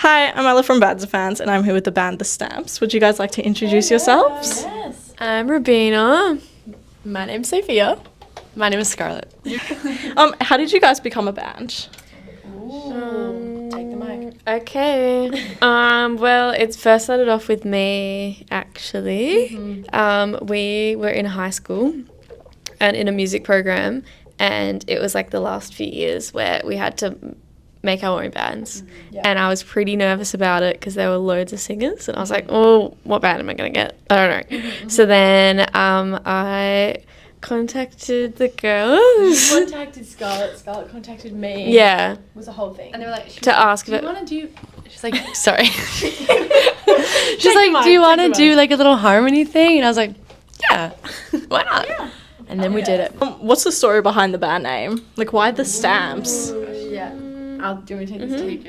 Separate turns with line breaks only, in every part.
Hi, I'm Ella from Bands Fans, and I'm here with the band The Stamps. Would you guys like to introduce yourselves?
Yes. I'm Rabina.
My name's Sophia. My name is Scarlett.
How did you guys become a band?
Take the mic.
Okay. Well, it first started off with me, actually. We were in high school and in a music program, and it was like the last few years where we had to make our own bands. And I was pretty nervous about it because there were loads of singers, and I was like, oh, what band am I going to get? I don't know. So then I contacted the girls.
You contacted Scarlett. Scarlett contacted me.
Yeah.
It was a whole thing. And they were like,
To ask if
do
it...
you want to do... She's like, sorry. She's
Take
like,
the
do you
mic,
want to
take the
do
mic.
like a little harmony thing? And I was like, yeah, why not? Yeah. And then we did it.
What's the story behind the band name? Like, why The Stamps?
Yeah. Do you want me to take this take?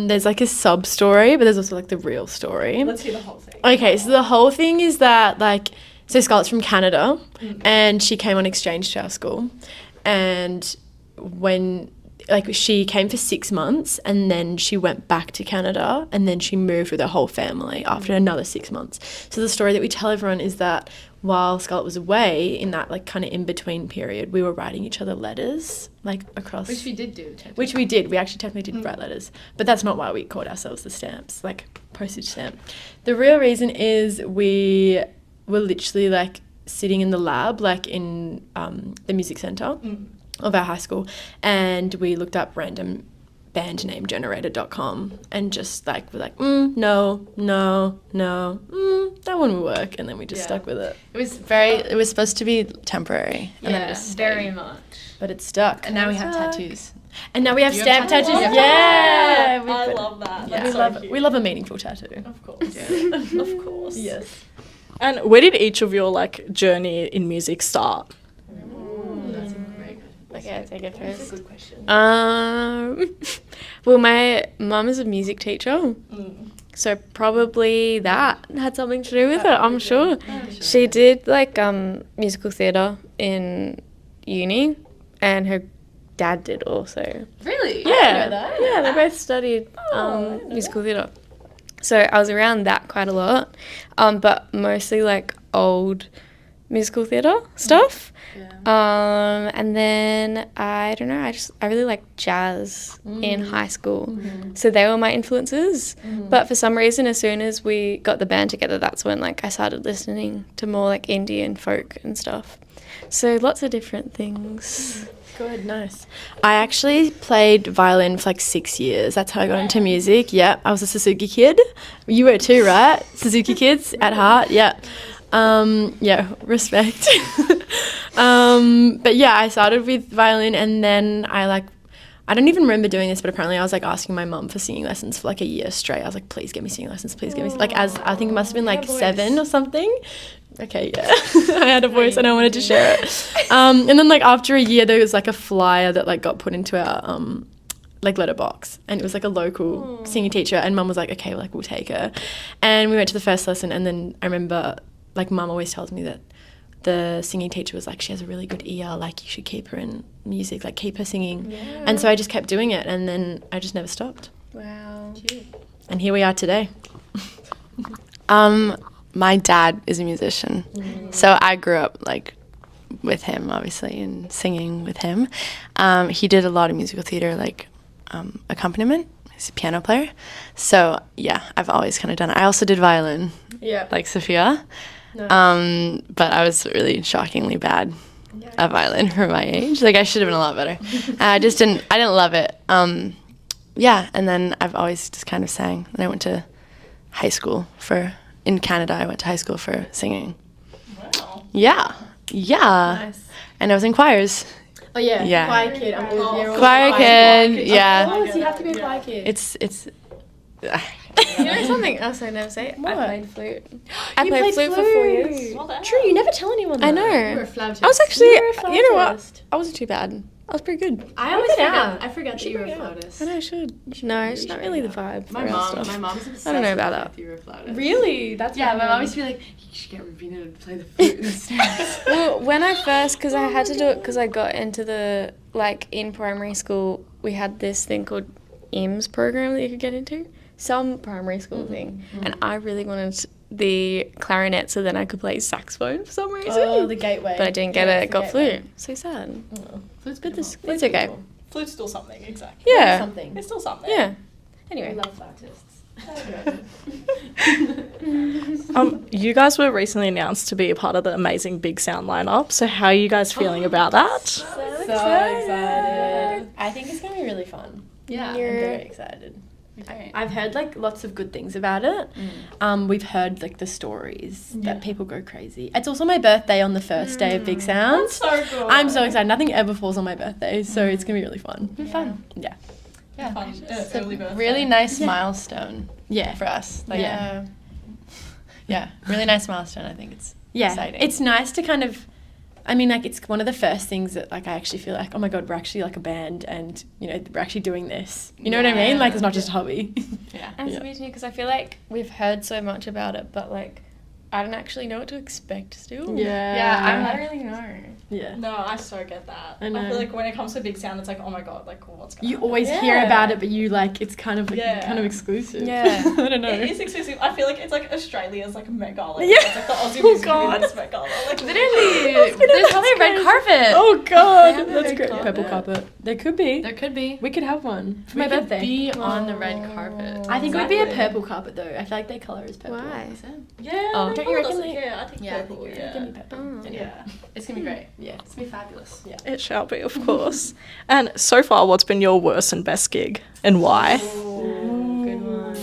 There's like a sub story, but there's also like the real story.
Let's hear the whole thing.
Okay, so the whole thing is that like, so Scarlett's from Canada, and she came on exchange to our school, and when like she came for 6 months, and then she went back to Canada, and then she moved with her whole family after another 6 months. So the story that we tell everyone is that while Scarlett was away in that like kind of in between period, we were writing each other letters like across.
Which we did do.
Which we did. We actually technically did write letters, but that's not why we called ourselves The Stamps, like postage stamp. The real reason is we were literally like sitting in the lab, like in the music centre of our high school, and we looked up random bandnamegenerator.com and just like we're like no, that one will work, and then we just stuck with it.
It was supposed to be temporary. And then it just stayed.
very much.
But it stuck.
And now we have tattoos.
And now we have
You
stamp
have
tattoos.
tattoos?
Yeah.
I love that.
Yeah.
That's
We love a meaningful tattoo.
Of course. Of course.
Yes.
And where did each of your like journey in music start?
That's a great
Okay, I'll take it
That's a
first.
good question.
Well, my mum is a music teacher, so probably that had something to do with it, I'm sure. She did like musical theatre in uni, and her dad did also.
Really?
Yeah, yeah, they both studied musical theatre. So I was around that quite a lot, but mostly like old musical theatre stuff. And then I don't know, I really liked jazz in high school, so they were my influences. But for some reason, as soon as we got the band together, that's when like I started listening to more like indie and folk and stuff. So lots of different things.
Good, nice. I actually played violin for like 6 years. That's how I got into music. Yeah, I was a Suzuki kid. You were too, right? Suzuki kids at heart. Yeah. Yeah, respect. But yeah, I started with violin, and then I don't even remember doing this, but apparently I was like asking my mum for singing lessons for like a year straight. I was like, please get me singing lessons, please get me. Like as I think it must have been like 7 or something. Okay, yeah. I had a voice and I wanted to share it. And then like after a year, there was like a flyer that like got put into our like letterbox, and it was like a local singing teacher, and mum was like, okay, like we'll take her. And we went to the first lesson, and then I remember like mum always tells me that the singing teacher was like, she has a really good ear, like you should keep her in music, like keep her singing. And so I just kept doing it, and then I just never stopped.
Wow.
And here we are today.
My dad is a musician, so I grew up like with him, obviously, and singing with him. He did a lot of musical theater, like accompaniment. He's a piano player, so yeah, I've always kind of done it. I also did violin, like Sophia, but I was really shockingly bad at violin for my age. Like I should have been a lot better. I didn't love it. Yeah, and then I've always just kind of sang. And I went to high school in Canada. I went to high school for singing.
Wow.
Yeah.
Nice.
And I was in choirs.
Oh yeah,
Yeah.
choir kid. I'm with
Choir kid, yeah.
Of course, you have to be a choir kid.
It's
You know something else I never say?
What?
I played flute. I
You
played flute for 4 years.
Well, that-
True, you never tell anyone that.
I know.
You're a flautist.
I was actually,
You were a
you know what?
flautist.
I wasn't too bad. I was pretty good.
I always
Bring it
forget.
out.
I forget that you were a
bring it out.
flautist.
I know I should. No, it's not really the vibe.
My
for our
mom.
stuff.
My mom's obsessed.
I don't know about
with
that.
if you were a flautist.
Really? That's
Yeah, my
random.
mom used to be like, you should get Ravina to play the flute instead.
Well, when I first, because I had to do it because I got into the, like, in primary school, we had this thing called IMS program that you could get into. some primary school thing, and I really wanted the clarinet so then I could play saxophone for some reason.
Oh, the gateway.
But I didn't get
Yeah,
it.
it's
Got
the gateway.
flute. So sad.
Flute's
But
good.
it's okay.
Flute's still something, exactly.
Yeah.
Something.
It's still something.
Yeah.
We
Anyway.
love flautists.
You guys were recently announced to be a part of the amazing Big Sound lineup. So how are you guys feeling about that?
So excited. I think it's going to be really fun. Yeah, I'm very excited. I've heard like lots of good things about it. We've heard like the stories that people go crazy. It's also my birthday on the first day of Big Sound.
So good.
I'm so excited. Nothing ever falls on my birthday, so it's going to be really fun.
Fun.
Yeah.
Yeah.
Fun.
It's
Early
a
birthday.
really nice milestone
Yeah.
for us. Like,
Yeah.
yeah, really nice milestone. I think it's
Yeah.
exciting.
It's nice to kind of, I mean, like, it's one of the first things that, like, I actually feel like, oh my God, we're actually like a band and, you know, we're actually doing this. You know what I mean? Like, it's not just a hobby.
yeah.
And it's weird too because I feel like we've heard so much about it, but like I don't actually know what to expect still.
Yeah.
I don't really know.
Yeah.
No, I so get that.
I know.
feel like when it comes to Big Sound, it's like, oh my God, like, what's going on?
You always hear
Yeah.
about it, but you, like, it's kind of, like,
Yeah.
kind of exclusive.
Yeah.
I don't know.
It is exclusive. I feel like it's like Australia's like mega. Like,
Yeah.
it's like the Aussie music videos mega. Like,
Literally, there's probably a red carpet.
Oh God,
Yeah,
that's
red
great.
carpet.
Purple carpet. There could be.
There could be.
We could have one for
We
my
could
birthday.
be on the red carpet.
I think it would be a
Exactly.
purple carpet though. I feel like their color is purple.
Why?
yeah.
Oh.
no,
Don't you reckon
that's-
they-
Yeah, I think
Yeah, I
purple.
think
Yeah.
Give me purple.
Oh.
Yeah.
It's gonna be great.
Yeah.
It's gonna be fabulous.
Yeah.
It shall be, of course. And so far, what's been your worst and best gig, and why?
Good one.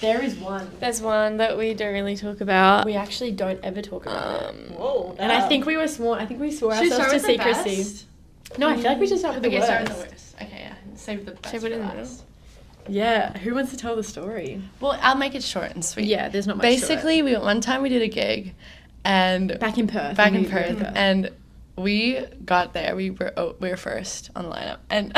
There is one.
There's one that we don't really talk about.
We actually don't ever talk about it.
Whoa.
And I think we were sworn. I think we swore
Should we
ourselves
start
to
with the
secrecy.
best?
No, I feel like we should start with the
Okay,
worst.
start with the worst. Okay, yeah. Save the best
Should we put it
for
in the
last.
Yeah. Who wants to tell the story?
Well, I'll make it short and sweet.
Yeah. There's not much.
Basically, one time we did a gig, and
back in Perth.
back
when
in
we were
Perth, and we got there. We were first on the lineup, and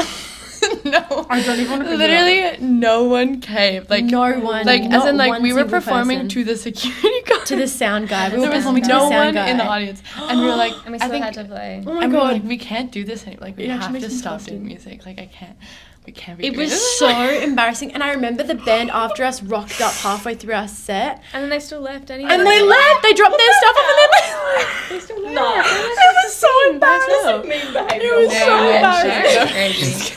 no,
I don't even want to think
literally no one came. Like
no one.
like as
not
in like
one
we were
single
performing
person.
to the security guard.
to the sound guy. We were
There was
performing to
no
the sound
one
guy.
in the audience, and we were like,
And we
I
still
think,
had to play.
Oh my
and we were
God.
like, we can't do this anymore. Like we
It actually
have
makes
to
me
stop
disgusted.
doing music. Like we can't be.
It
doing
was
this.
so embarrassing, and I remember the band after us rocked up halfway through our set,
And then they still left anyway.
and they left. They dropped their stuff off, and then they left.
They still left.
No.
It was so embarrassing.
Mean behavior.
It was so
Yeah,
embarrassing.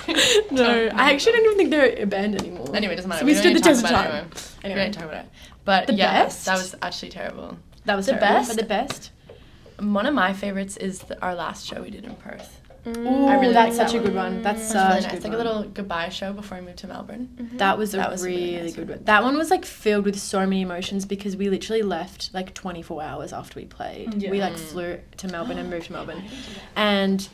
No, I actually don't even think they're a band anymore.
Anyway, it doesn't matter.
So we
don't
stood
need
the
to
test
talk
of
about it
time.
We
Anyway.
don't talk about it. But
The
yeah,
best?
that was actually terrible.
That was
The
terrible,
best?
but the best.
One of my favorites is our last show we did in Perth.
Ooh,
I really
that's
like
such
that
a good one. That's
It was
such
really
a
nice.
good
Like a
one.
little goodbye show before we moved to Melbourne.
That was a
That was a
really,
really nice
good
one.
one. That one was like filled with so many emotions because we literally left like 24 hours after we played. We like flew to Melbourne and moved to Melbourne. And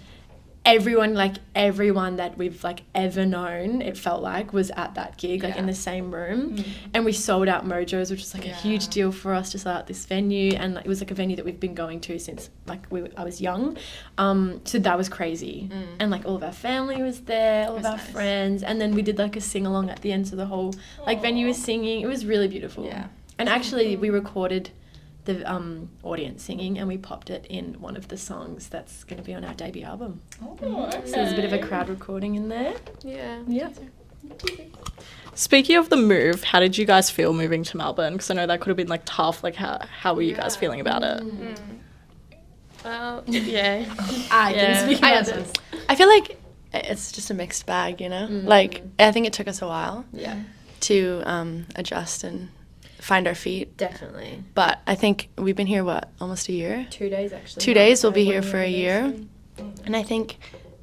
everyone that we've like ever known, it felt like, was at that gig, like in the same room. And we sold out Mojo's, which was like a huge deal for us to sell out this venue. And like, it was like a venue that we've been going to since like I was young. So that was crazy. And like all of our family was there, all of our friends. And then we did like a sing along at the end, so the whole like venue was singing. It was really beautiful.
Yeah.
And actually we recorded the audience singing and we popped it in one of the songs that's going to be on our debut album. So there's a bit of a crowd recording in there.
Yeah.
Yeah.
Speaking of the move, how did you guys feel moving to Melbourne? Because I know that could have been like tough. Like, how were you guys feeling about it?
Well, yeah.
I can speak about
I-
this.
I feel like it's just a mixed bag, you know? Like, I think it took us a while
Yeah,
to adjust and find our feet.
definitely.
But I think we've been here, almost a year?
2 days actually.
2 days, we'll be here for a year. And I think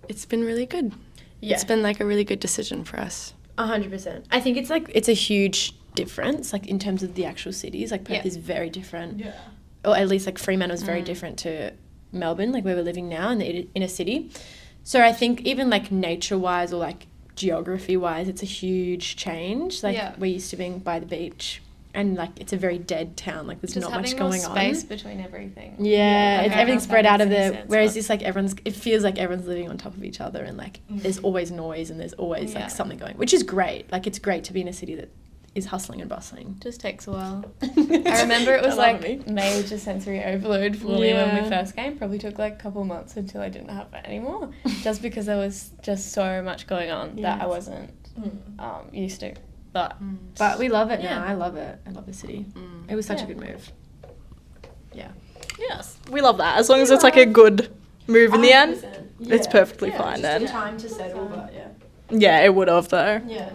it's been really good.
Yeah.
It's been like a really good decision for us.
100%. I think it's like, it's a huge difference, like in terms of the actual cities. Like Perth is very different.
Yeah.
Or at least like Fremantle is very different to Melbourne, like where we're living now in the inner city. So I think even like nature-wise or like geography-wise, it's a huge change. Like we're used to being by the beach, and like it's a very dead town. Like there's
Just
not much
having
going
more
on.
space between everything.
Yeah,
Okay,
it's, everything's
that
spread out
makes
of
any
there.
sense,
Whereas
but-
this, like it feels like everyone's living on top of each other, and like there's always noise and there's always like something going, which is great. Like it's great to be in a city that is hustling and bustling.
Just takes a while. I remember it was
love
like major sensory overload for me when
Yeah.
we first came. Probably took like a couple months until I didn't have it anymore. Just because there was just so much going on that I wasn't used to.
But
But we love it
Yeah.
now. I love it. I love the city. It was such a good move. Yeah.
yes, we love that. As long as it's like a good move in the end, it's perfectly fine then.
Time to settle, but yeah.
Yeah, it would have though.
Yeah.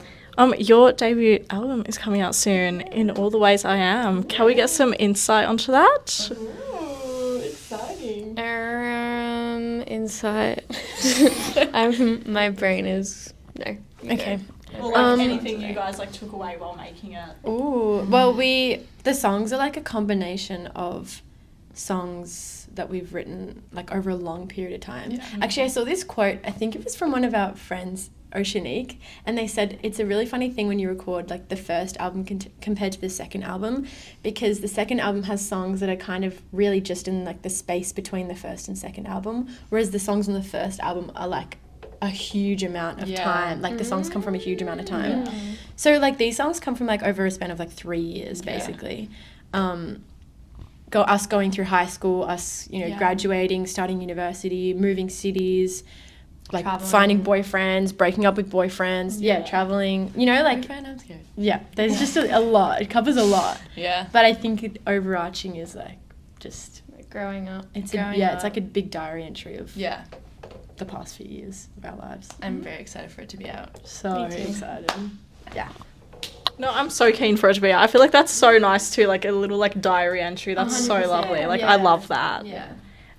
Your debut album is coming out soon, In All the Ways I Am. Can we get some insight onto that?
Ooh, exciting.
Insight. My brain is no.
Okay.
Or like anything you guys like took away while making it.
Ooh. Well, the songs are like a combination of songs that we've written like over a long period of time. Actually, I saw this quote. I think it was from one of our friends, Oceanique, and they said it's a really funny thing when you record like the first album compared to the second album, because the second album has songs that are kind of really just in like the space between the first and second album, whereas the songs on the first album are like a huge amount of time. Like the songs come from a huge amount of time. So like these songs come from like over a span of like 3 years basically. Us going through high school, us, you know, graduating, starting university, moving cities, like finding boyfriends, breaking up with boyfriends, traveling, you know, like,
I'm scared.
there's just a lot. It covers a lot.
Yeah.
But I think overarching is like just,
Growing up.
it's it's like a big diary entry of
Yeah.
the past few years of our lives.
I'm very excited for it to be out.
So excited. Yeah.
No, I'm so keen for it to be out. I feel like that's so nice too, like a little like diary entry. That's so
100%,
lovely. Like I love that.
Yeah.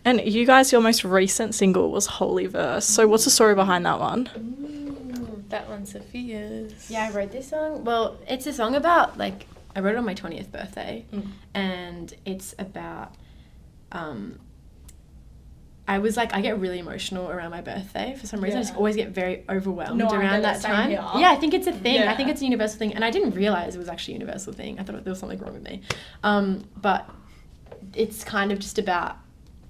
And you guys, your most recent single was Holy Verse. So what's the story behind that one?
That one's Sophia's.
Yeah, I wrote this song. Well, it's a song about, like, I wrote it on my 20th birthday, and it's about, I was like, I get really emotional around my birthday for some reason. I just always get very overwhelmed around that time.
Here.
Yeah, I think it's a thing.
Yeah.
I think it's a universal thing, and I didn't realize it was actually a universal thing. I thought there was something wrong with me. But it's kind of just about,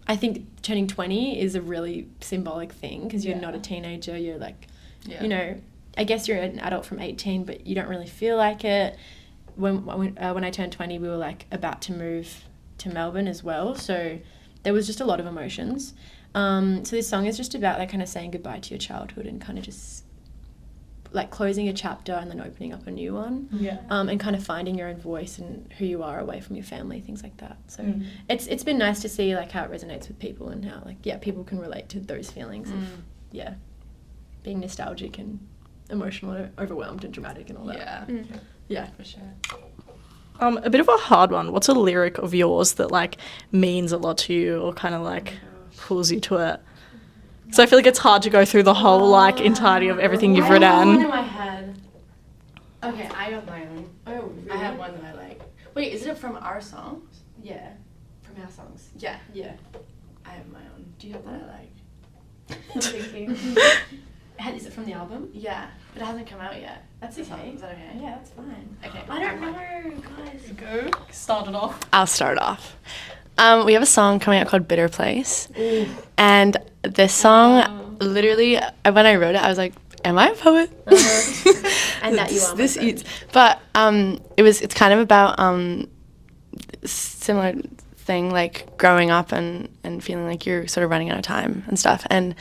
I think turning 20 is a really symbolic thing because you're not a teenager. You're like, you know, I guess you're an adult from 18, but you don't really feel like it. When I turned 20, we were like about to move to Melbourne as well. So there was just a lot of emotions. So this song is just about like kind of saying goodbye to your childhood and kind of just like closing a chapter and then opening up a new one. And kind of finding your own voice and who you are away from your family, things like that. So it's been nice to see like how it resonates with people and how like people can relate to those feelings of being nostalgic and emotional and overwhelmed and dramatic and all that. Yeah,
for sure.
A bit of a hard one. What's a lyric of yours that like means a lot to you or kind of like pulls you to it? So I feel like it's hard to go through the whole like entirety of everything you've
I have one in
written.
my head.
Okay, I have my own.
Oh, really?
I have one that I like. Wait, is it from our songs?
Yeah, from our songs.
Yeah.
Yeah.
I have my own. Do you have that I like?
I'm thinking. Is it from the album?
Yeah, but it hasn't come out yet.
That's
The song.
okay.
Is that okay?
Yeah, that's fine.
Okay.
I don't
never mind.
know, guys.
Go. Start it off.
I'll start off. We have a song coming out called Bitter Place. And this song, literally, when I wrote it, I was like, am I a poet?
And that you are, my
This
friend.
eats. But it's kind of about similar thing, like growing up and feeling like you're sort of running out of time and stuff. And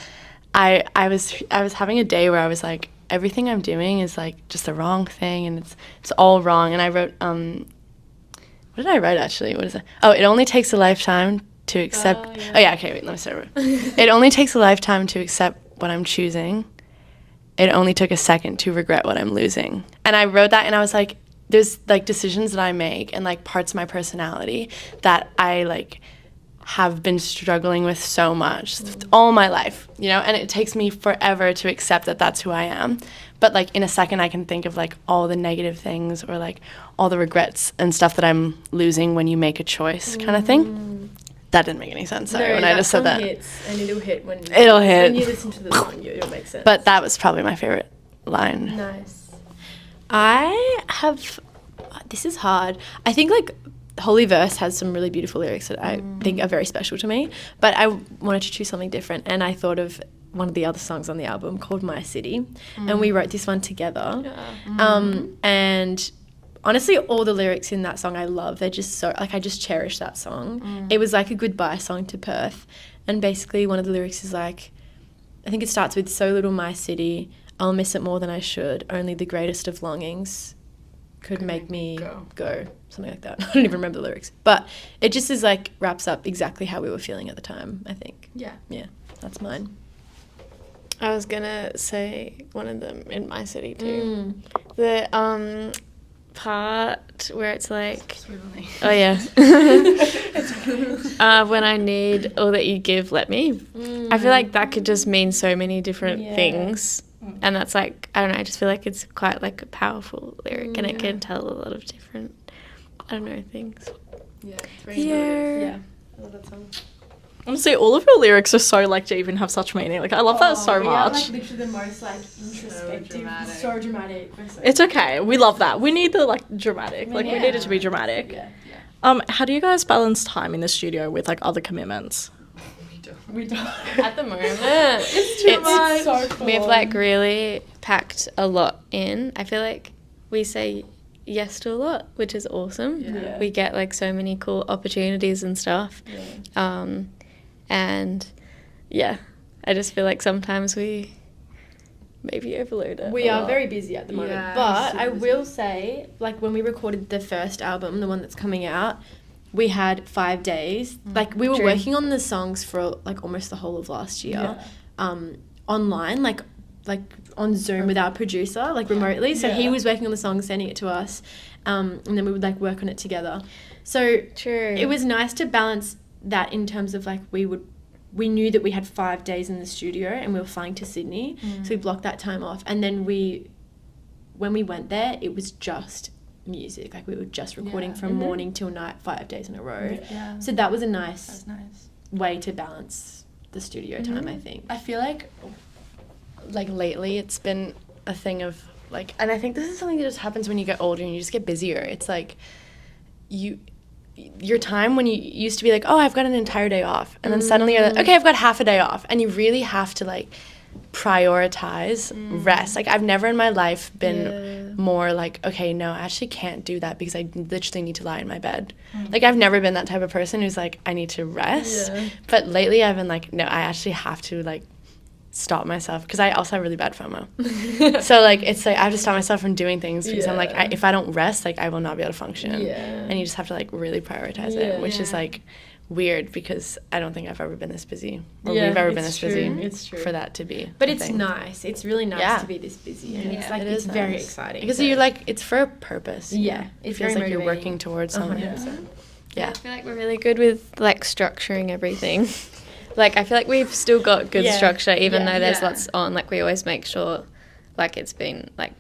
I was having a day where I was like, everything I'm doing is like just the wrong thing and it's all wrong. And I wrote what did I write actually? What is it? Oh, it only takes a lifetime to accept. Oh yeah, okay, wait, let me start over. It only takes a lifetime to accept what I'm choosing. It only took a second to regret what I'm losing. And I wrote that and I was like, there's like decisions that I make and like parts of my personality that I like have been struggling with so much all my life, you know, and it takes me forever to accept that that's who I am. But like in a second I can think of like all the negative things or like all the regrets and stuff that I'm losing when you make a choice kind of thing. That didn't make any sense. Sorry, when I just said that.
Hits, and it'll hit when
It'll hit.
When you listen to the song, it'll make sense.
But that was probably my favorite line.
Nice. This is hard. I think like Holy Verse has some really beautiful lyrics that I think are very special to me, but I wanted to choose something different and I thought of one of the other songs on the album called My City, and we wrote this one together. And honestly, all the lyrics in that song I love. They're just so, like, I just cherish that song. It was like a goodbye song to Perth, and basically one of the lyrics is like, I think it starts with, so little my city, I'll miss it more than I should, only the greatest of longings could make me go, something like that. I don't even remember the lyrics, but it just is like wraps up exactly how we were feeling at the time, I think. Yeah, that's mine.
I was gonna say one of them in my city too. The part where it's like, oh yeah, when I need all that you give, let me. I feel like that could just mean so many different things, and that's like, I don't know, I just feel like it's quite like a powerful lyric, and it can tell a lot of different, I don't know, things.
Yeah, it's very
Yeah.
I love that song.
Honestly, all of your lyrics are so like deep and have such meaning. Like I love that so much.
Like literally the most like introspective, so dramatic.
It's okay. We love that. We need the like dramatic. Like we need it to be dramatic. How do you guys balance time in the studio with like other commitments?
We don't.
At the moment, it's too much. So full. We've like really packed a lot in. I feel like we say yes to a lot, which is awesome. Yeah. We get like so many cool opportunities and stuff. Yeah. And yeah, I just feel like sometimes we maybe overload it.
We are very busy at the moment, but I will say, like when we recorded the first album, the one that's coming out, we had 5 days. Like we were working on the songs for like almost the whole of last year, online, like on Zoom with our producer, like remotely. So he was working on the song, sending it to us, and then we would like work on it together. So it was nice to balance that in terms of like we knew that we had 5 days in the studio and we were flying to Sydney, so we blocked that time off. And then when we went there, it was just music. Like we were just recording from morning till night, 5 days in a row. Yeah. So that was a nice way to balance the studio time, I think.
I feel like lately it's been a thing of like, and I think this is something that just happens when you get older and you just get busier. It's like your time when you used to be like, oh, I've got an entire day off, and then suddenly you're like, okay, I've got half a day off, and you really have to like prioritize rest. Like I've never in my life been more like, okay, no, I actually can't do that because I literally need to lie in my bed. Like I've never been that type of person who's like, I need to rest. But lately I've been like, no, I actually have to like stop myself, because I also have really bad FOMO. So like it's like I have to stop myself from doing things because I'm like, if I don't rest, like I will not be able to function. And you just have to like really prioritize it, which is like weird because I don't think I've ever been this busy, or we've ever been this busy. It's true for that to be.
But it's nice. It's really nice to be this busy, and it's like it's very exciting
because you're like, it's for a purpose.
It
feels like you're working towards something.
I feel like we're really good with like structuring everything. Like, I feel like we've still got good structure, even though there's lots on. Like, we always make sure, like, it's been, like,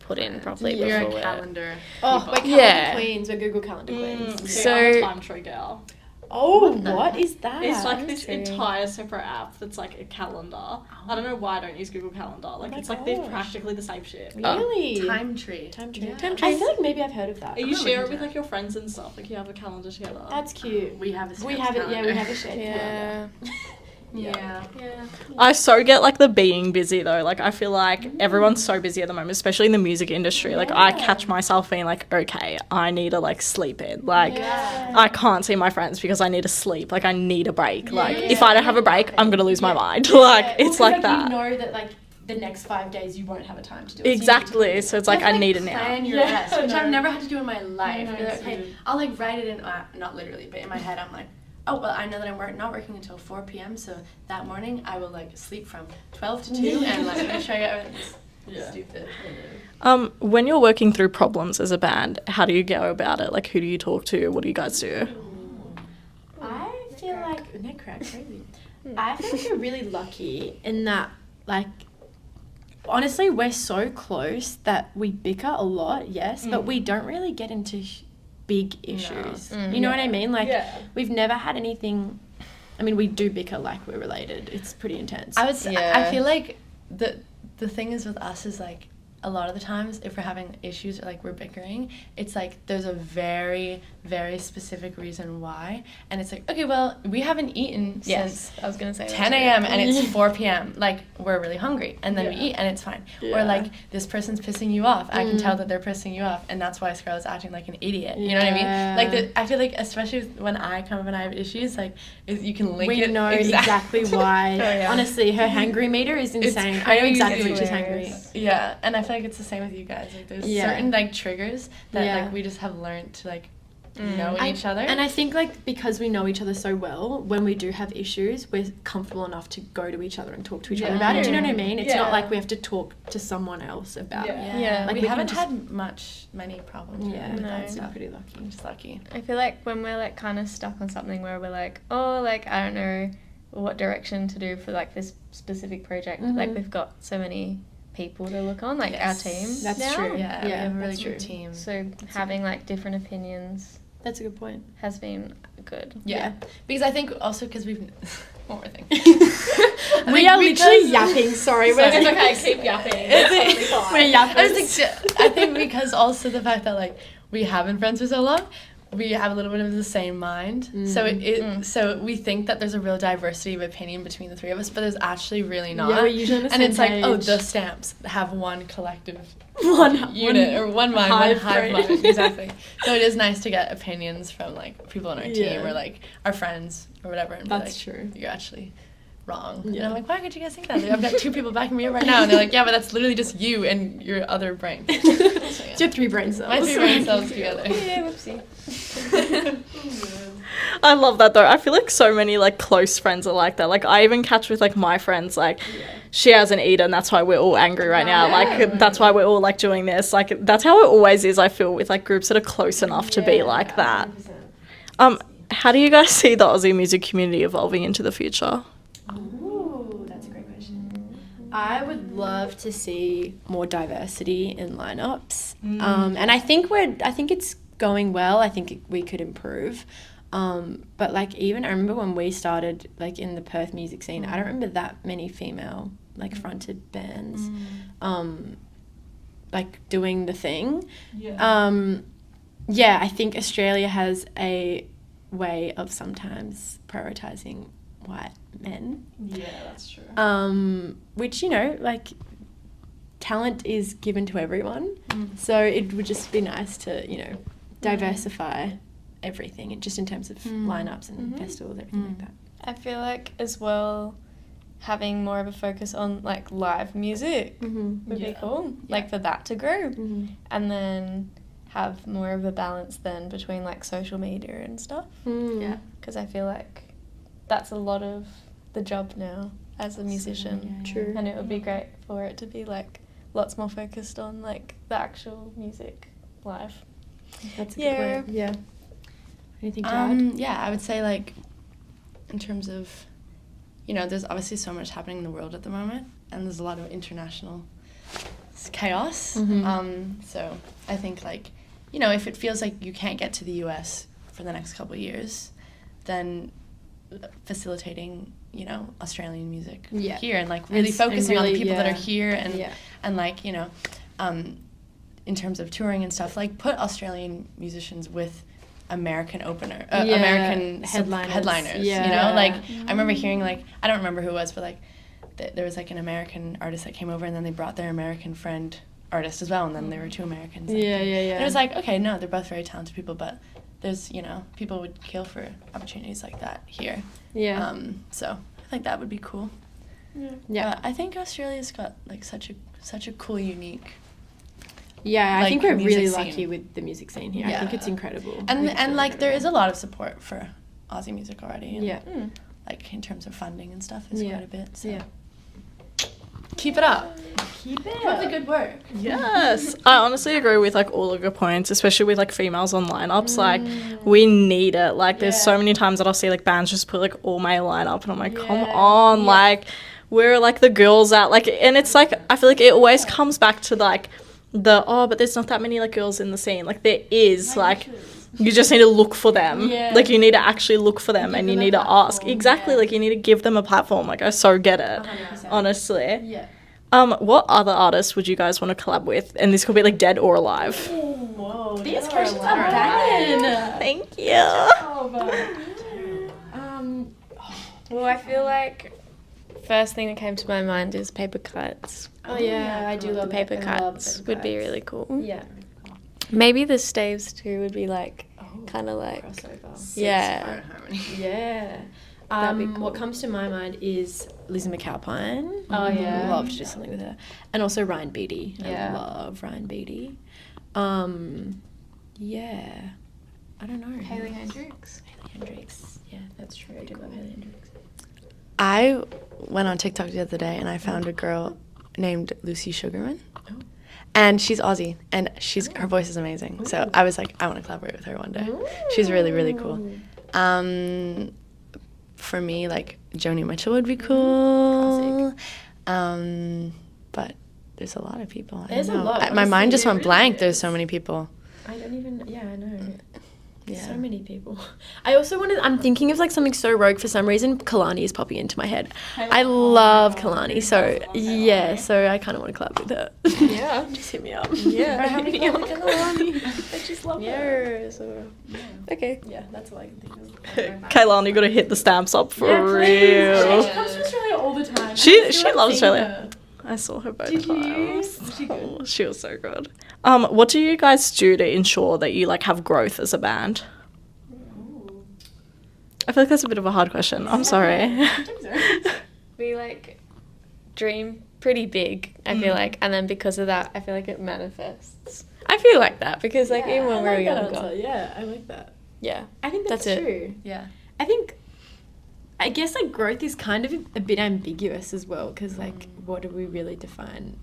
put in properly before.
You're a calendar.
We're calendar queens. We're Google Calendar queens.
So I'm a time tree girl.
Oh, what is that?
It's like this entire separate app that's like a calendar. I don't know why I don't use Google Calendar. Like it's like they're practically the same shit.
Really?
Time tree.
Yeah. I feel like maybe I've heard of that.
You share it with like your friends and stuff. Like you have a calendar together.
That's cute.
We have it.
We have a shared calendar.
Yeah. I so get like the being busy though. Like I feel like everyone's so busy at the moment, especially in the music industry. Like I catch myself being like, okay, I need to like sleep in. Like I can't see my friends because I need to sleep. Like I need a break. Like if I don't have a break, I'm gonna lose my mind. Like it's like that.
You know that like the next 5 days you won't have a time to do it.
Exactly. So it's like I need it now.
Plan your rest, which I've never had to do in my life. Okay, I'll like write it in, not literally, but in my head I'm like, oh, well, I know that I'm not working until 4 p.m., so that morning I will, like, sleep from 12 to 2 and, like, make sure I get everything. Stupid.
When you're working through problems as a band, how do you go about it? Like, who do you talk to? What do you guys do?
I feel like... crazy. I feel like we're really lucky in that, like, honestly, we're so close that we bicker a lot, yes, but we don't really get into... big issues. You know what I mean? Like we've never had anything. I mean, we do bicker like we're related. It's pretty intense.
I feel like the thing is with us is like a lot of the times if we're having issues or like we're bickering, it's like there's a very, very specific reason why, and it's like, okay, well, we haven't eaten since
I was gonna say
10 a.m. and it's 4 p.m. Like we're really hungry, and then we eat and it's fine. Or like this person's pissing you off. I can tell that they're pissing you off, and that's why Scarlett's acting like an idiot. You know what I mean? Like I feel like especially when I come up and I have issues, like you can link it.
We know exactly why. Honestly, her hangry meter is insane. I know exactly when she's hangry.
Yeah, and I feel like it's the same with you guys. Like there's
Yeah.
certain like triggers that
Yeah.
like we just have learned to like know each other.
And I think like because we know each other so well, when we do have issues, we're comfortable enough to go to each other and talk to each other about it. Do you know what I mean? It's not like we have to talk to someone else about it.
Yeah.
Like
we
we
haven't
can just-
had many problems.
Yeah,
really with
No.
that
that's
stuff.
pretty lucky.
I'm just lucky.
I feel like when we're like kind of stuck on something where we're like, oh, like I don't know what direction to do for like this specific project. Like we've got so many people to look on, like
Yes.
our team.
That's
now.
true.
Yeah, we have a really
that's
good
true.
team.
So having like different opinions
That's a good point.
has been good.
Yeah. Because I think also because we've one more thing.
We are literally yapping. Sorry, we're
It's okay, keep yapping.
We're yapping.
I think because also the fact that like we have been friends for so long, we have a little bit of the same mind. So so we think that there's a real diversity of opinion between the three of us, but there's actually really not.
Yeah, we're usually on the
and
same
it's like, oh,
page.
the stamps have one collective
one
unit or one mind, one
hive
hive
brain.
mind. Exactly. So it is nice to get opinions from like people on our team
Yeah.
or like our friends or whatever. And
That's
be like,
true.
You're actually wrong. And
Yeah.
I'm like, why could you guys think that? Like, I've got 2 people backing me up right now, and they're like, yeah, but that's literally just you and your other brain. So, yeah.
It's your 3 brain cells.
My 3 brain cells together.
Yeah, whoopsie.
I love that though. I feel like so many like close friends are like that. Like I even catch with like my friends, like she hasn't eaten, that's why we're all angry right now. Like that's why we're all like doing this. Like that's how it always is, I feel, with like groups that are close enough to be like that. How do you guys see the Aussie music community evolving into the future?
Ooh, that's a great question. I would love to see more diversity in lineups, and I think it's going well. I think we could improve, but like even I remember when we started like in the Perth music scene, I don't remember that many female like fronted bands, like doing the thing. Yeah, I think Australia has a way of sometimes prioritizing white men.
Yeah, that's true.
Which, you know, like talent is given to everyone. So it would just be nice to, you know, diversify everything, and just in terms of lineups and festivals, everything like that.
I feel like as well having more of a focus on like live music would be cool. Like for that to grow. And then have more of a balance then between like social media and stuff.
Yeah.
Because I feel like that's a lot of the job now as a musician.
True.
And it would be great for it to be like lots more focused on like the actual music live.
That's a
Yeah.
good point. Yeah. Anything to add?
Yeah, I would say like in terms of, you know, there's obviously so much happening in the world at the moment, and there's a lot of international chaos. So I think like, you know, if it feels like you can't get to the US for the next couple of years, then facilitating, you know, Australian music here and like really focusing on the people that are here and like, you know, in terms of touring and stuff, like put Australian musicians with American American headliners, you know, like I remember hearing like, I don't remember who it was, but like there was like an American artist that came over and then they brought their American friend artist as well, and then there were 2 Americans. And it was like, okay, no, they're both very talented people, but there's, you know, people would kill for opportunities like that here. So I think that would be cool. I think Australia's got like such a cool, unique.
Yeah, I
like,
think we're
music
really
scene.
lucky with the music scene here. I think it's incredible.
And like there is a lot of support for Aussie music already. And,
Yeah.
like in terms of funding and stuff, is quite a bit. So.
Yeah.
Keep it up.
Keep it
Keep up the good work.
Yes, I honestly agree with like all of your points, especially with like females on lineups. Like we need it. Like there's so many times that I'll see like bands just put like all male lineup, and I'm like, come on, like we're like the girls out. Like, and it's like I feel like it always comes back to like but there's not that many like girls in the scene. Like there is like. You just need to look for them. Like you need to actually look for them, and you need to ask. Exactly, like you need to give them a platform. Like I so get it,
100%.
honestly.
Yeah.
What other artists would you guys want to collab with? And this could be like dead or alive.
Whoa. These questions are banging.
Thank you.
Well, I feel like first thing that came to my mind is paper cuts.
Oh yeah, I do love
Paper
it. I love
cuts
paper
would be
cuts.
really cool.
Yeah.
Maybe the staves too would be like kind of like
Crossover.
yeah.
Yeah. What comes to my mind is Lizzie McAlpine.
Oh, yeah.
Love to do something with her. And also Ryan Beatty.
Yeah.
I love Ryan Beatty. Yeah. I don't know.
Hayley Hendricks.
Hayley Hendricks. Yeah, that's true. I do love Hayley Hendricks.
I went on TikTok the other day and I found a girl named Lucy Sugarman.
Oh.
And she's Aussie, and her voice is amazing. So I was like, I want to collaborate with her one day. She's really, really cool. For me, like Joni Mitchell would be cool. But there's a lot of people.
There's a lot.
My mind
Honestly,
just
there
went
really
blank.
is.
There's so many people.
I don't even. Yeah, I know.
Yeah.
So many people. I also wanted. I'm thinking of like something so rogue for some reason. Kalani is popping into my head. I love Kalani. So yeah. So I kind of want to collab with her.
Yeah.
Just hit me up.
Yeah.
Hit me up. Kalani. I just love her.
Yeah. So. Okay.
Yeah, that's all I can think of.
Kaylani, you gotta hit the stamps up for
Yeah, please.
real.
She comes to Australia all the time.
She
I still haven't
loves
seen
Australia.
her.
I saw her both
Did you?
times.
Was she good?
Oh, she was so good. What do you guys do to ensure that you like have growth as a band? I feel like that's a bit of a hard question. I'm sorry.
We like dream pretty big, I feel like, and then because of that I feel like it manifests. I feel like that because like even when we were younger.
Yeah, I like that.
Yeah.
I think that's
That's it.
true.
Yeah.
I guess like growth is kind of a bit ambiguous as well, because like what do we really define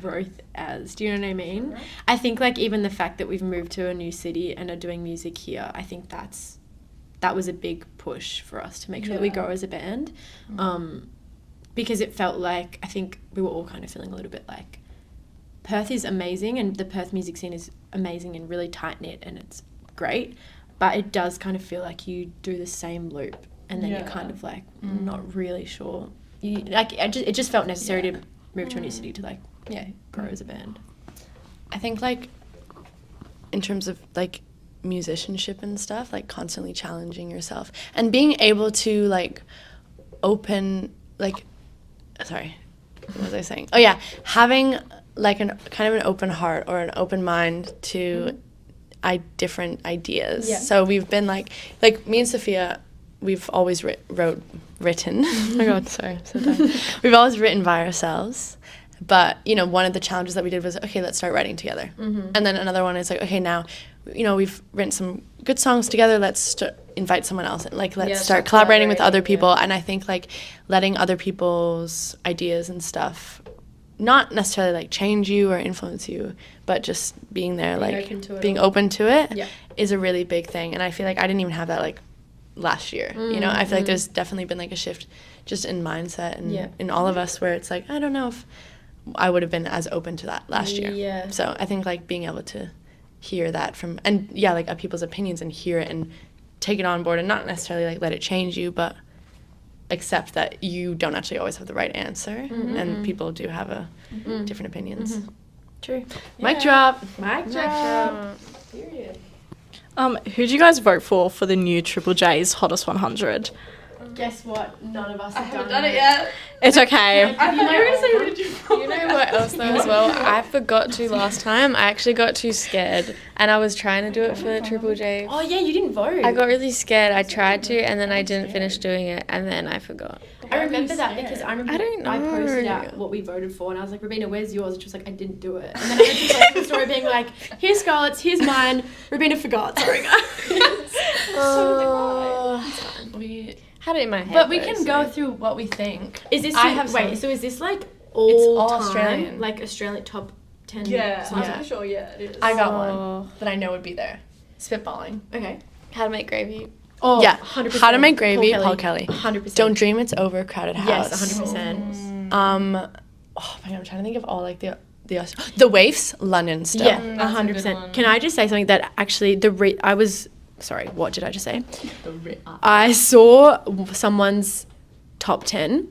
growth as? Do you know what I mean? I think like even the fact that we've moved to a new city and are doing music here, I think that was a big push for us to make sure that we grow as a band, because it felt like I think we were all kind of feeling a little bit like Perth is amazing and the Perth music scene is amazing and really tight knit and it's great, but it does kind of feel like you do the same loop and then you're kind of like not really sure. You like it just felt necessary to move to a new city to like grow as a band.
I think like in terms of like musicianship and stuff, like constantly challenging yourself and being able to like open like sorry, what was I saying? Oh yeah, having like an kind of an open heart or an open mind to different ideas.
Yeah.
So we've been like me and Sophia, we've always written. Oh my god, sorry, I'm so tired. We've always written by ourselves. But, you know, one of the challenges that we did was, okay, let's start writing together. And then another one is like, okay, now, you know, we've written some good songs together. Let's invite someone else. And, like, let's start collaborating with other people. And I think, like, letting other people's ideas and stuff not necessarily, like, change you or influence you, but just being there, being open to it is a really big thing. And I feel like I didn't even have that, like, last year. You know, I feel like there's definitely been, like, a shift just in mindset and in all of us where it's like, I don't know if I would have been as open to that last year.
Yeah.
So I think like being able to hear that from, and like people's opinions and hear it and take it on board and not necessarily like let it change you, but accept that you don't actually always have the right answer and people do have different opinions.
True.
Mic drop.
Mic drop. Period.
Who do you guys vote for the new Triple J's Hottest 100?
Guess what? None of us have
done it yet.
It's okay.
I thought you were going to say Richard.
You know what else though as well? I forgot to last time. I actually got too scared and I was trying to do it for Triple J.
Oh yeah, you didn't vote.
I got really scared. I tried to and then I didn't finish doing it and then I forgot.
I remember that because I remember
I don't
I posted
know.
out what we voted for and I was like, Rabina, where's yours? And she was like, I didn't do it. And then I had to story being like, here's Scarlett's, here's mine. Rabina forgot. Sorry guys.
We
Had it in my head.
But we
though,
can
so-
go through what we think.
Is this
I have some-
so is this like
It's
all
all
time?
Australian.
Like Australian top 10
Yeah,
songs?
Yeah.
sure, yeah, it is.
I got
Oh.
one that I know would be there. Spitballing.
Okay.
How to Make Gravy.
Oh,
Yeah.
100%.
How to Make Gravy, Paul Kelly.
100%.
Don't Dream It's Over, Crowded House.
Yes, 100%.
Oh my god, I'm trying to think of all like the Waifs, London still.
Yeah,
that's a good
100%.
one.
Can I just say something that actually sorry, what did I just say? I saw someone's top 10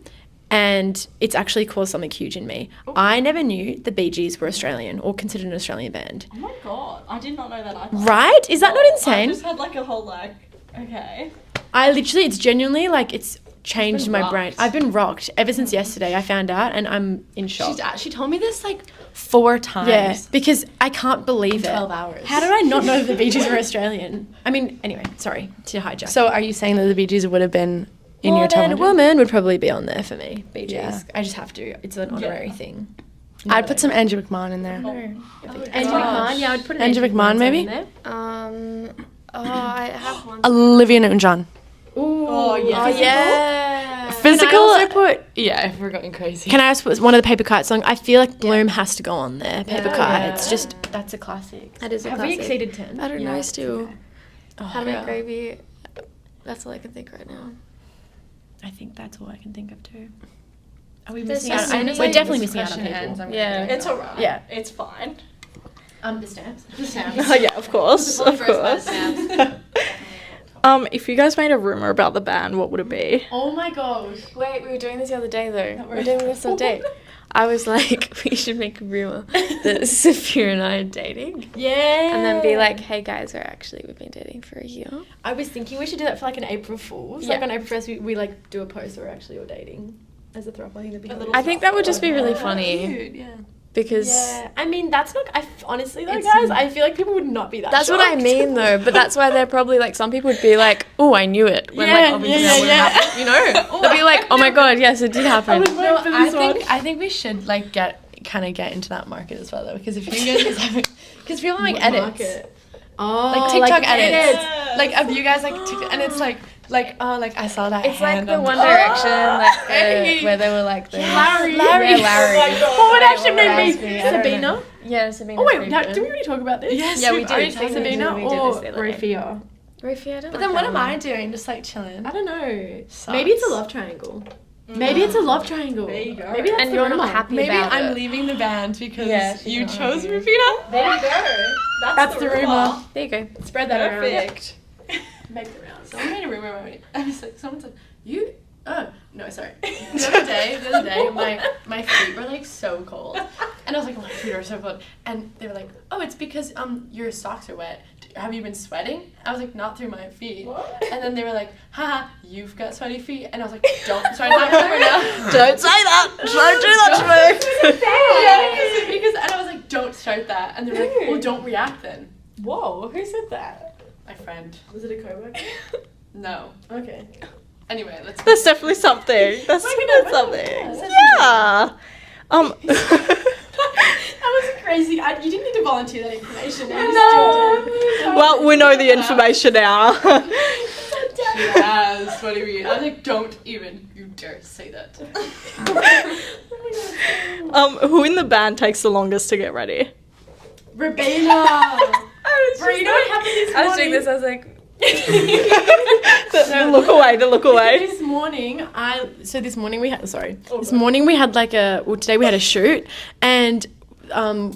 and it's actually caused something huge in me. I never knew the Bee Gees were Australian or considered an Australian band.
Oh my god, I did not know that either.
Right? Is that not insane?
I just had like a whole okay.
It's genuinely like it's changed
been
my
rocked.
brain. I've been rocked ever since yesterday. I found out and I'm in shock.
She told me this like 4 times.
Yeah, because I can't believe it.
12 hours.
How did I not know the Bee Gees were Australian? I mean, anyway, sorry to hijack.
So are you saying that the Bee Gees would have been in your top 100?
Woman would probably be on there for me. Bee Gees.
Yeah.
I just have to. It's an honorary thing.
I'd put some Andrew McMahon in there.
Andrew McMahon. Yeah, I would put an
Andrew McMahon, maybe?
in there.
I have one.
Olivia Newton-John.
Oh yeah.
yeah.
Physical.
Can I also put?
Yeah, if we're going crazy.
Can I also put one of the Paper Kite songs? I feel like Bloom has to go on there. Paper Kite.
Yeah.
It's just that's a classic.
That is a
Have
classic.
we exceeded 10?
I don't know still.
Oh,
How to make
yeah.
gravy. That's all I can think right now.
I think that's all I can think of too. Are we
There's
missing out?
so many.
We're definitely missing out on
Question
people.
ends,
Yeah.
It's alright.
Yeah.
It's fine.
The stamps.
Oh, yeah, of course. Of course. If you guys made a rumor about the band, what would it be?
Oh my gosh.
Wait, we were doing this the other day though. We were doing this the other day. I was like, we should make a rumor that Sophia and I are dating.
Yeah.
And then be like, hey guys, we've been dating for a year.
I was thinking we should do that for like an April Fool's.
Yeah.
Like on April 1st, we like do a post where we're actually all dating as a throuple. I think that'd be hilarious.
I think that would just be really funny.
Cute, yeah.
Because
Yeah. I mean, that's not. Honestly, though,
It's
guys,
not-
I feel like people would not be that.
that's what I
shocked.
mean though. But that's why they're probably like, some people would be like, oh, I knew it. When
Yeah,
like obviously
yeah,
that wouldn't
yeah.
happen. You know? They'll be like, oh my god, yes, it did happen.
No, I think we should like get into that market as well though, because if you guys have, because people make
What
edits,
market? Oh,
like TikTok edits,
Yes.
like of you guys like TikTok, and it's like oh like I saw that.
It's like
hand
the
on
One
the-
Direction, like
Hey.
where they were like the
Larry.
Yeah, Larry.
What would actually
Or
name be?
Raspy, I don't
Sabina?
know. Yeah, Sabina.
Oh wait, did we already talk about this?
Yes,
Yeah, we
we've
did.
already
I
talked
think
about
Sabina
we did
or
this the other day.
Rafia?
Rafia, I don't
But
like
then what
that
am
one.
I doing? Just like chilling.
I don't know.
Sucks.
Maybe it's a love triangle. Maybe it's a love triangle.
There you go.
Maybe that's
And
the
you're not
rumor.
happy
Maybe
about
I'm
it.
leaving the band because
Yeah, she's
you
not
chose
happy.
Rafina.
There you go.
That's the rumor.
There you go.
Spread that around.
Perfect.
Make the rounds.
Someone made a rumor about me. I was like, someone said, you. Oh no, sorry. The other day, my feet were like so cold, and I was like, oh, my feet are so cold, and they were like, oh, it's because your socks are wet. Have you been sweating? I was like, not through my feet.
What?
And then they were like, haha, you've got sweaty feet, and I was like, don't start that rumor now.
Don't say that. Don't do that to me.
Yeah, because and I was like, don't start that, and they were like, well, don't react then.
Whoa, who said that?
My friend.
Was it a coworker?
No.
Okay.
Anyway, let's.
That's definitely something. That's
Maybe
definitely
not.
something.
Yeah.
Yeah.
That was crazy. You didn't need to volunteer that information.
Well, we know the information now.
Yeah, sweaty feet. I was like, don't even you dare say that.
Who in the band takes the longest to get ready?
Rabina. Bro, you know what happened this morning?
I was doing this, I was like,
The look away, the look away.
This morning we had today we had a shoot, and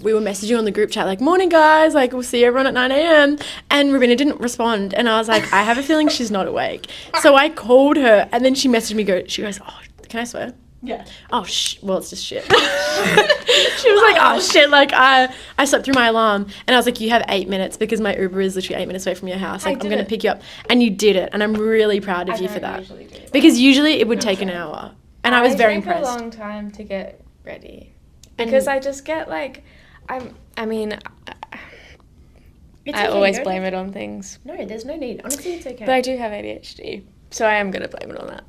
we were messaging on the group chat like, morning guys, like we'll see everyone at 9 a.m. and Rabina didn't respond, and I was like, I have a feeling she's not awake. So I called her, and then she messaged me, she goes, oh, can I swear?
Yeah.
Oh, well, it's just shit. She was like, oh, shit, like, I slept through my alarm. And I was like, you have 8 minutes because my Uber is literally 8 minutes away from your house. Like, I'm going to pick you up. And you did it. And I'm really proud of you for that. Because usually it would take an hour. And I was very
take
impressed.
a long time to get ready. Because I just get like, I always blame it on things.
No, there's no need. Honestly, it's okay.
But I do have ADHD. So I am going to blame it on that.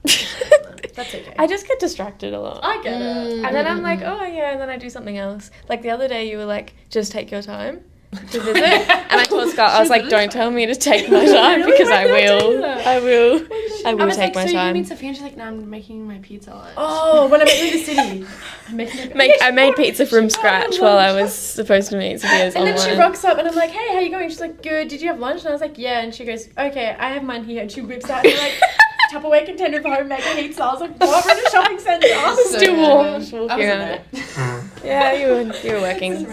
That's okay.
I just get distracted a lot.
I get it.
And then I'm like, oh yeah, and then I do something else. Like the other day you were like, just take your time to visit. And I told Scott, I was like, don't tell me to take my time because I will. I will
was
take my
so
time.
you mean Sophia? And she's like, no, I'm making my pizza lunch.
Oh, when I met you in the city.
I made pizza from scratch while I was supposed to meet Sophia's
And then she
online.
rocks up and I'm like, hey, how you going? She's like, good. Did you have lunch? And I was like, yeah. And she goes, okay, I have mine here. And she whips out and like Tupperware container for home making pizza. I was like, what? We're in a shopping centre.
Still warm.
I was
Walking
in
around
there.
Yeah, you were working.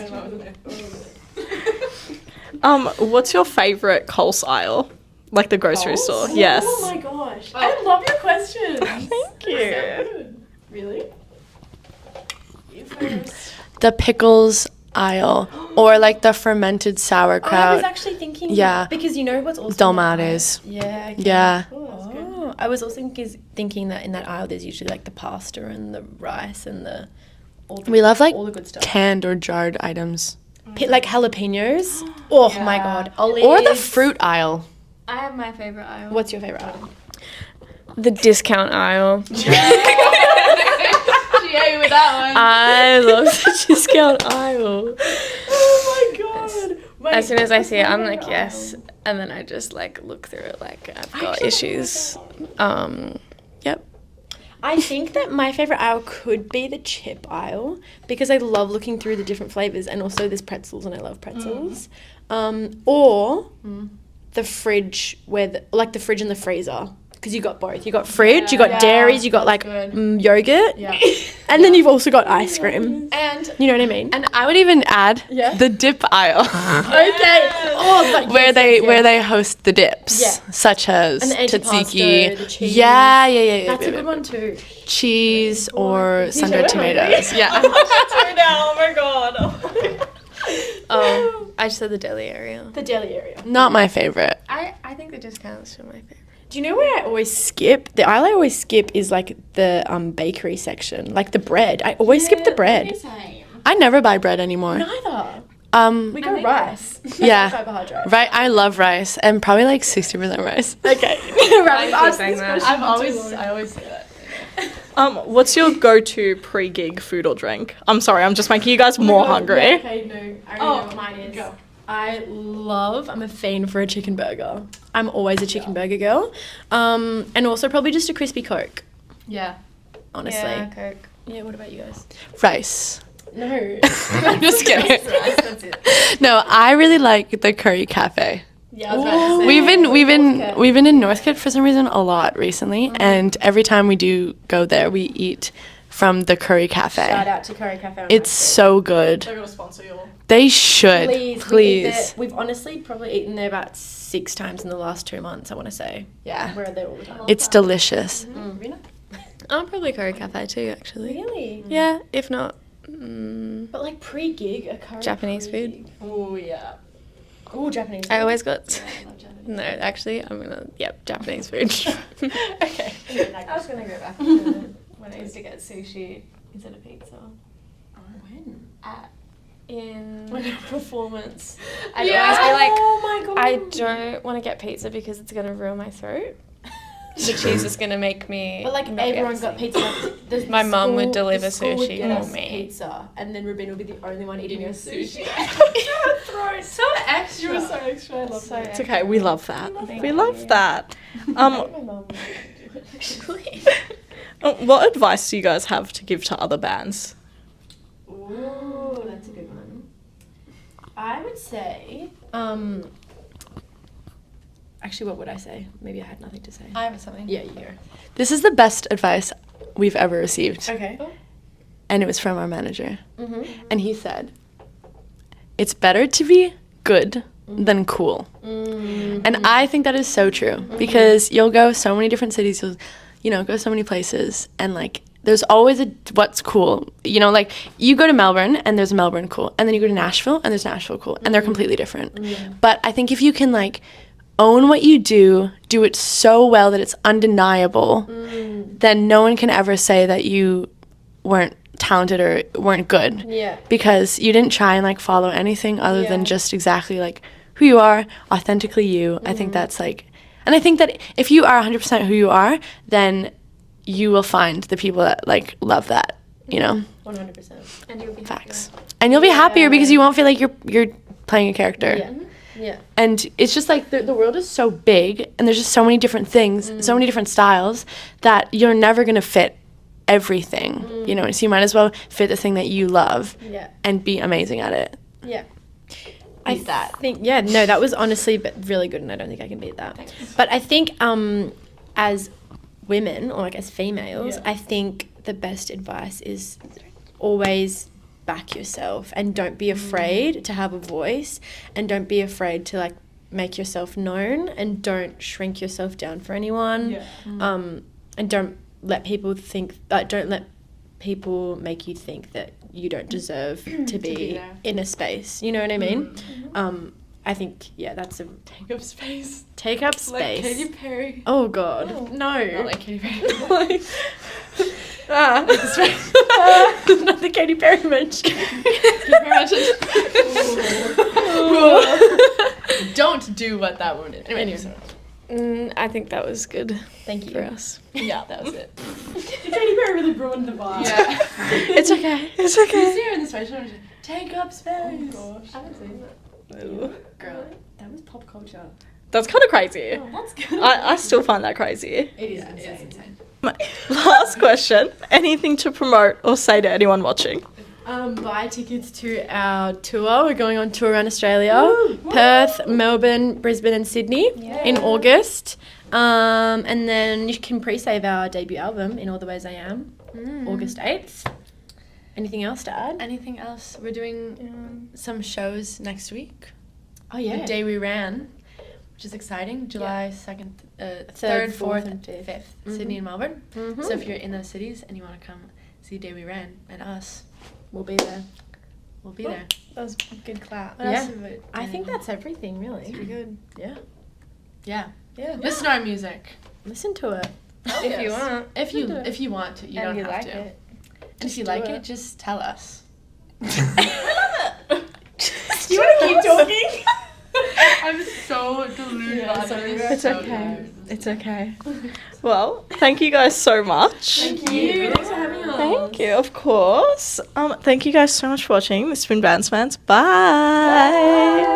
What's your favorite Coles aisle? Like the grocery store? Yes.
Oh my gosh. I love your questions.
Thank you.
Really? You first.
The pickles aisle, or like the fermented
I
sauerkraut.
was actually thinking
Yeah.
because you know what's also
Dolmades.
Yeah. Okay.
Yeah.
Oh, I was also thinking that in that aisle there's usually like the pasta and the rice and all the
We love like
all the good stuff.
canned or jarred items.
Like jalapenos. Oh my god. Olives.
Or the fruit aisle.
I have my favorite aisle.
What's your favorite aisle?
The discount aisle.
GA with that one.
I love the discount aisle.
Oh my god. Wait,
As soon as I see it, I'm
favorite
like, yes.
aisle?
And then I just like look through it like I've got
actually
issues. Yep.
I think that my favorite aisle could be the chip aisle because I love looking through the different flavors, and also there's pretzels and I love pretzels. Or the fridge like the fridge and the freezer. Because you got both. You got fridge, you got dairies, you got like yogurt, and then you've also got ice cream.
And
You know what I mean?
and I would even add the dip aisle.
Okay. Oh, but
where they host the dips,
Yeah.
such as
And the
tzatziki.
antipasto, the cheese.
Yeah.
That's a good one too.
Cheese or sun-dried
so hungry.
tomatoes. Yeah.
Oh my god.
Oh, I just said the deli area.
The deli area.
Not my favorite.
I think the discounts are my favorite.
Do you know where I always skip? The aisle I always skip is like the bakery section, like the bread. I always skip the bread.
I never buy bread anymore.
Neither. We go rice.
Yeah.
Carbohydrate.
Right, I love rice and probably like 60% rice.
Okay.
Thank you for saying that.
I always say that.
What's your go-to pre-gig food or drink? I'm sorry, I'm just making you guys more hungry.
Okay, no. I already know what mine is. I'm a fiend for a chicken burger. I'm always a chicken burger girl. And also probably just a crispy Coke,
Yeah.
honestly.
Yeah, Coke.
Yeah, what about you guys?
Rice.
No.
I'm just kidding. No, I really like the Curry Cafe.
Yeah, I was about to say.
We've been in Northcote for some reason a lot recently, and every time we do go there, we eat from the Curry Cafe.
Shout out to Curry Cafe. on
It's
Northcote.
so good.
They're gonna sponsor you all.
They should.
Please. We eat there- We've honestly probably eaten there about 6 times in the last 2 months, I want to say.
Yeah.
We're there all the time.
It's delicious.
I'll probably Curry Cafe too, actually.
Really?
Yeah, if not,
But like pre-gig, a curry
Japanese
pre-gig.
Oh yeah.
Oh, Japanese.
I always got. No, actually, I'm gonna. Yep, Japanese food.
Okay.
I was gonna go back to when I used to get sushi instead of pizza.
When?
In
When a performance.
I'd always be like,
oh my god.
I don't want to get pizza because it's gonna ruin my throat. The cheese is gonna make me.
But like
not be able
everyone
to
got
sing.
pizza. The
My mum would
school-
deliver
the school would
sushi
get
for
us
me.
Pizza, and then Rubin would be the only one eating her sushi.
So extra. You were so extra. I love
So
that.
It's okay. We love that.
Thank
We
you.
love that.
My mum would actually.
What advice do you guys have to give to other bands?
Ooh, that's a good one. I would say, actually, what would I say? Maybe I had nothing to say.
I have something.
Yeah, you go.
This is the best advice we've ever received,
Okay.
and it was from our manager.
Mm-hmm.
And he said, "It's better to be good than cool." And I think that is so true because you'll go so many different cities, you'll go so many places, and like there's always what's cool. Like you go to Melbourne and there's Melbourne cool, and then you go to Nashville and there's Nashville cool, and they're completely different. But I think if you can like own what you do it so well that it's undeniable, then no one can ever say that you weren't talented or weren't good.
Yeah.
Because you didn't try and like follow anything other
Yeah.
than just exactly like who you are, authentically you. I think that's like, and I think that if you are 100% who you are, then you will find the people that like love that,
100%.
And you'll be
facts. And you'll be happier because you won't feel like you're playing a character.
Yeah. Yeah.
And it's just like the world is so big and there's just so many different things, so many different styles that you're never going to fit everything, so you might as well fit the thing that you love
Yeah.
and be amazing at it.
Yeah. I think that was honestly really good, and I don't think I can beat that. But I think as women or like as females, I think the best advice is always back yourself and don't be afraid to have a voice, and don't be afraid to like make yourself known, and don't shrink yourself down for anyone. And don't let people make you think that you don't deserve to be in a space. You know what I mean? I think that's a
Take up space.
take up
Like
space.
Katy Perry.
Oh god, no!
Not like Katy Perry.
Not the Katy Perry mention.
Don't do what that woman did.
Anyways,
I think that was good
Thank you.
for us.
Yeah, that was it.
Katy Perry really ruined the vibe.
Yeah.
It's okay. It's
You
okay.
see her in the special and she's take up space.
Oh gosh.
I haven't seen that.
Girl.
That was pop culture.
That's kind of crazy.
That's good.
I still find that crazy.
It is insane.
Last question. Anything to promote or say to anyone watching?
Buy tickets to our tour. We're going on tour around Australia. Perth, Melbourne, Brisbane and Sydney in August. And then you can pre-save our debut album, In All the Ways I Am, August 8th. Anything else to add?
Anything else? We're doing some shows next week.
Oh, yeah.
The day we ran, which is exciting. July 2nd, 3rd, 4th,
4th,
and
and
5th.
5th.
Sydney and Melbourne.
Mm-hmm.
So if you're in those cities and you want to come see Day We Ran and us,
We'll be there.
we'll be there.
That was a good clap.
What
Yeah.
else have we
I think
done?
that's everything, really.
pretty good.
Yeah.
Yeah.
Yeah.
Listen to our music.
Listen to it.
If you want.
If you want to, you
and
don't
you
have
like
to.
it.
And if you
do
like
it.
it, just tell us.
Do you want to keep talking?
I'm so delusional.
It's okay. It's okay. Well, thank you guys so much.
Thank you. Thanks for having us.
Thank you, of course. Thank you guys so much for watching. This has been Bandsmans. Bye.